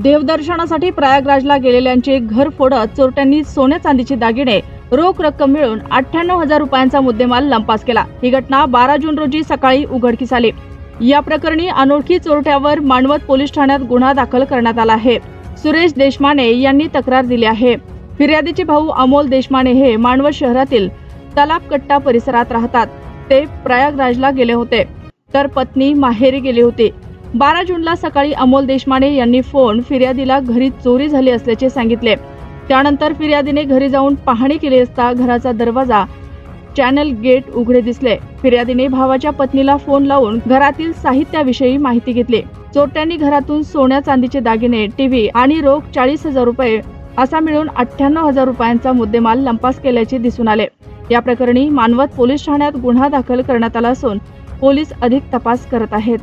देवदर्शनासाठी प्रयागराजला गेलेल्यांचे घर फोडत चोरट्यांनी सोने चांदीचे दागिने रोख रक्कम मिळून 98,000 रुपयांचा मुद्देमाल लंपास केला। ही घटना 12 जून रोजी सकाळी उघडकीस आली। या प्रकरणी अनोळखी चोरट्यावर मानवत पोलीस ठाण्यात गुन्हा दाखल करण्यात आला आहे। सुरेश देशमाने यांनी तक्रार दिली आहे। फिर्यादीचे भाऊ अमोल देशमाने हे मानवत शहरातील तलाबकट्टा परिसरात राहतात। ते प्रयागराजला गेले होते तर पत्नी माहेरी गेली होती। 12 जूनला सकाळी अमोल देशमाने यांनी फोन फिर्यादीला घरी चोरी झाली असल्याचे सांगितले। त्यानंतर फिर्यादीने घरी जाऊन पाहणी केली असता घराचा दरवाजा चॅनल गेट उघडे दिसले। फिर्यादीने भावाच्या पत्नीला फोन लावून घरातील साहित्याविषयी माहिती घेतली। चोरट्यांनी घरातून सोन्या चांदीचे दागिने, टीव्ही आणि रोख 40,000 रुपये असा मिळून 98,000 रुपयांचा मुद्देमाल लंपास केल्याचे दिसून आले। या प्रकरणी मानवत पोलीस ठाण्यात गुन्हा दाखल करण्यात आला असून पोलीस अधिक तपास करत आहेत।